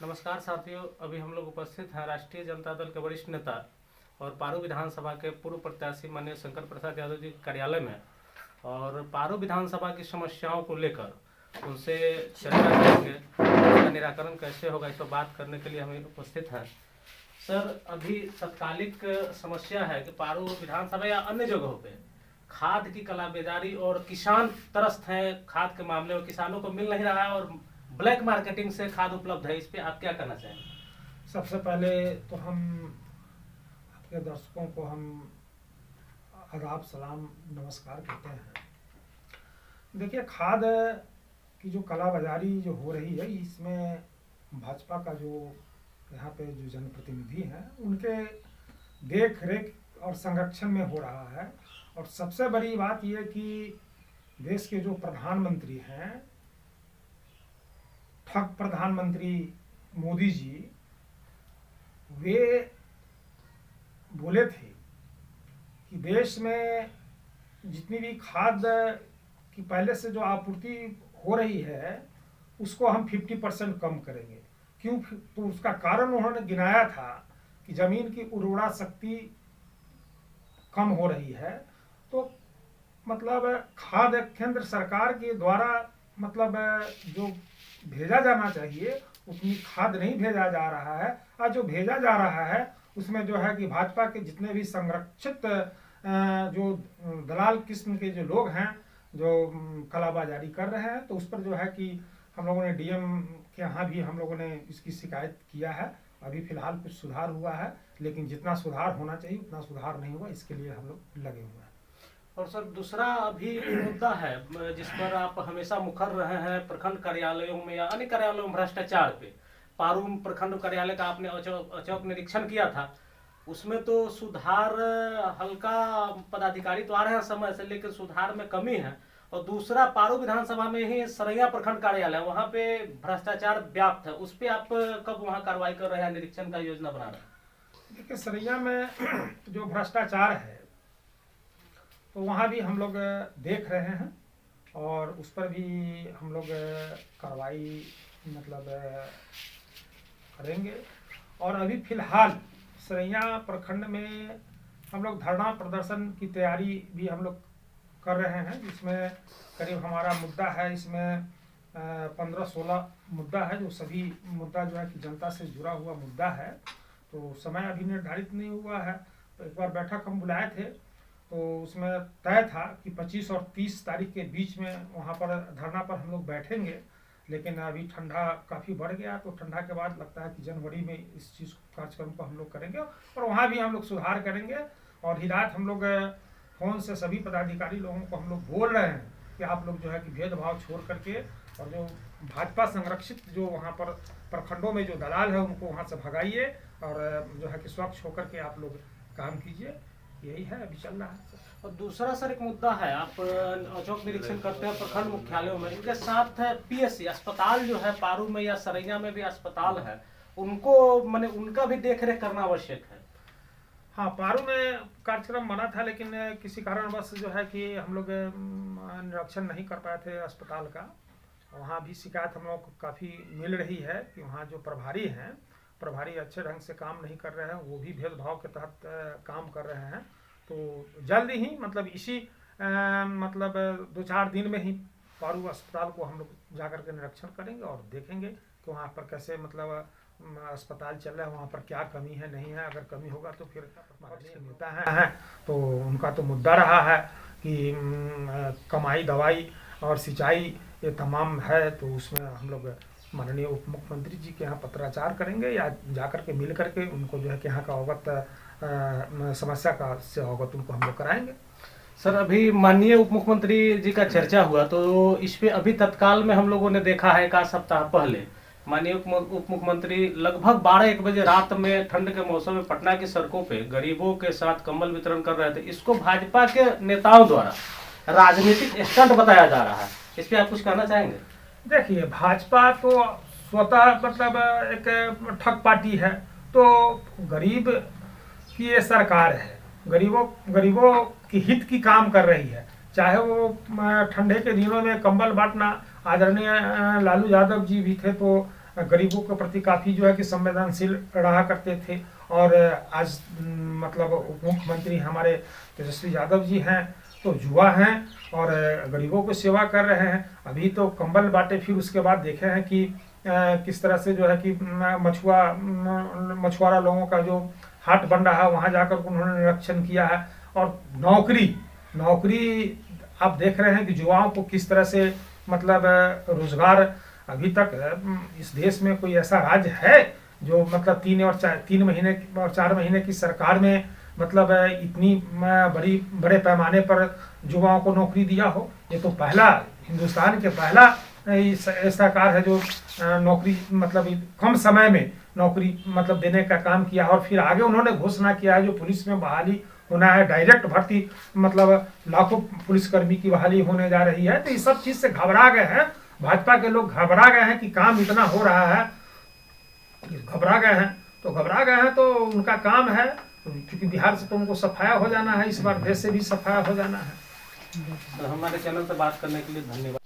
नमस्कार साथियों, अभी हम लोग उपस्थित हैं राष्ट्रीय जनता दल के वरिष्ठ नेता और पारू विधानसभा के पूर्व प्रत्याशी माननीय शंकर प्रसाद यादव जी के कार्यालय में और पारू विधानसभा की समस्याओं को लेकर उनसे चर्चा करेंगे। उसका निराकरण कैसे होगा, इस पर बात करने के लिए हम उपस्थित हैं। सर, अभी तत्कालिक समस्या है कि पारू विधानसभा या अन्य जगहों पे खाद की कालाबाजारी और किसान त्रस्त हैं। खाद के मामले में किसानों को मिल नहीं रहा है और ब्लैक मार्केटिंग से खाद उपलब्ध है। इस पे आप क्या कहना चाहेंगे? सबसे पहले तो हम आपके दर्शकों को हम आदाब, सलाम, नमस्कार कहते हैं। देखिए, खाद की जो कालाबाजारी जो हो रही है, इसमें भाजपा का जो यहाँ पे जो जनप्रतिनिधि हैं उनके देख रेख और संरक्षण में हो रहा है। और सबसे बड़ी बात यह कि देश के जो प्रधानमंत्री हैं, ठग प्रधानमंत्री मोदी जी, वे बोले थे कि देश में जितनी भी खाद की पहले से जो आपूर्ति हो रही है उसको हम 50% कम करेंगे। क्यों? तो उसका कारण उन्होंने गिनाया था कि जमीन की उर्वरा शक्ति कम हो रही है। तो मतलब खाद केंद्र सरकार के द्वारा मतलब जो भेजा जाना चाहिए उतनी खाद नहीं भेजा जा रहा है, और जो भेजा जा रहा है उसमें जो है कि भाजपा के जितने भी संरक्षित जो दलाल किस्म के जो लोग हैं जो कालाबाजारी कर रहे हैं, तो उस पर जो है कि हम लोगों ने डीएम के यहाँ भी हम लोगों ने इसकी शिकायत किया है। अभी फिलहाल कुछ सुधार हुआ है, लेकिन जितना सुधार होना चाहिए उतना सुधार नहीं हुआ। इसके लिए हम लोग लगे हुए हैं। और सर, दूसरा अभी मुद्दा है जिस पर आप हमेशा मुखर रहे हैं प्रखंड कार्यालयों में या अन्य कार्यालयों में भ्रष्टाचार पे। पारू प्रखंड कार्यालय का आपने औचक निरीक्षण किया था, उसमें तो सुधार, हल्का पदाधिकारी तो आ रहे हैं समय से, लेकिन सुधार में कमी है। और दूसरा, पारू विधानसभा में ही सरैया प्रखंड कार्यालय, वहाँ पे भ्रष्टाचार व्याप्त है। उस पर आप कब वहाँ कार्रवाई कर रहे हैं, निरीक्षण का योजना बना रहे हैं? देखिए, सरैया में जो भ्रष्टाचार है तो वहाँ भी हम लोग देख रहे हैं और उस पर भी हम लोग कार्रवाई मतलब करेंगे। और अभी फिलहाल सरैया प्रखंड में हम लोग धरना प्रदर्शन की तैयारी भी हम लोग कर रहे हैं, जिसमें करीब हमारा मुद्दा है, इसमें 15-16 मुद्दा है, जो सभी मुद्दा जो है कि जनता से जुड़ा हुआ मुद्दा है। तो समय अभी निर्धारित नहीं हुआ है। तो एक बार बैठक हम बुलाए थे, तो उसमें तय था कि 25 और 30 तारीख के बीच में वहाँ पर धरना पर हम लोग बैठेंगे। लेकिन अभी ठंडा काफ़ी बढ़ गया, तो ठंडा के बाद लगता है कि जनवरी में इस चीज़ कार्यक्रम को हम लोग करेंगे और वहाँ भी हम लोग सुधार करेंगे। और हिदायत हम लोग फ़ोन से सभी पदाधिकारी लोगों को हम लोग बोल रहे हैं कि आप लोग जो है कि भेदभाव छोड़ करके और जो भाजपा संरक्षित जो वहाँ पर प्रखंडों में जो दलाल है उनको वहाँ से भगाइए और जो है कि स्वच्छ होकर के आप लोग काम कीजिए। यही है, अभी चल रहा है। और दूसरा सर, एक मुद्दा है, आप औचक निरीक्षण करते हैं प्रखंड मुख्यालयों में, इनके साथ पीएससी अस्पताल जो है पारू में या सरैया में भी अस्पताल है, उनको माने उनका भी देख रेख करना आवश्यक है। हाँ, पारू में कार्यक्रम बना था, लेकिन किसी कारणवश जो है कि हम लोग निरीक्षण नहीं कर पाए थे अस्पताल का। वहाँ भी शिकायत हम लोग को काफ़ी मिल रही है कि वहाँ जो प्रभारी अच्छे ढंग से काम नहीं कर रहे हैं, वो भी भेदभाव के तहत काम कर रहे हैं। तो जल्द ही मतलब इसी मतलब 2-4 दिन में ही पारू अस्पताल को हम लोग जाकर के निरीक्षण करेंगे और देखेंगे कि वहाँ पर कैसे मतलब अस्पताल चल रहा है, वहाँ पर क्या कमी है, नहीं है। अगर कमी होगा तो फिर नेता हैं तो उनका तो मुद्दा रहा है कि कमाई, दवाई और सिंचाई ये तमाम है। तो उसमें हम लोग माननीय उप मुख्यमंत्री जी के यहाँ पत्राचार करेंगे या जाकर के मिल करके उनको जो है कि यहाँ का अवगत समस्या का से अवगत उनको हम लोग कराएंगे। सर, अभी माननीय उप मुख्यमंत्री जी का चर्चा हुआ, तो इस पे अभी तत्काल में हम लोगों ने देखा है एक सप्ताह पहले माननीय उप मुख्यमंत्री लगभग 12-1 बजे रात में ठंड के मौसम में पटना की सड़कों पे गरीबों के साथ कंबल वितरण कर रहे थे। इसको भाजपा के नेताओं द्वारा राजनीतिक स्टंट बताया जा रहा है, इस पे आप कुछ कहना चाहेंगे? देखिए, भाजपा तो स्वतः मतलब एक ठग पार्टी है। तो गरीब की ये सरकार है, गरीबों की हित की काम कर रही है। चाहे वो ठंडे के दिनों में कंबल बांटना, आदरणीय लालू यादव जी भी थे तो गरीबों के प्रति काफ़ी जो है कि संवेदनशील रहा करते थे। और आज मतलब उप मुख्यमंत्री हमारे तेजस्वी यादव जी हैं तो युवा हैं और गरीबों को सेवा कर रहे हैं। अभी तो कंबल बांटे, फिर उसके बाद देखे हैं कि किस तरह से जो है कि मछुआरा लोगों का जो हाट बन रहा है वहाँ जाकर उन्होंने निरीक्षण किया है। और नौकरी आप देख रहे हैं कि युवाओं को किस तरह से मतलब रोजगार, अभी तक इस देश में कोई ऐसा राज्य है जो मतलब 3 महीने और 4 महीने की सरकार में मतलब इतनी बड़े पैमाने पर युवाओं को नौकरी दिया हो। ये तो पहला, हिंदुस्तान के पहला ऐसा सरकार है जो नौकरी मतलब कम समय में नौकरी मतलब देने का काम किया। और फिर आगे उन्होंने घोषणा किया है जो पुलिस में बहाली होना है, डायरेक्ट भर्ती, मतलब लाखों पुलिसकर्मी की बहाली होने जा रही है। तो इस सब चीज से घबरा गए हैं, भाजपा के लोग घबरा गए हैं कि काम इतना हो रहा है, घबरा गए हैं तो उनका काम है, क्योंकि बिहार से तो उनको सफाया हो जाना है, इस बार देश से भी सफाया हो जाना है। तो हमारे चैनल से बात करने के लिए धन्यवाद।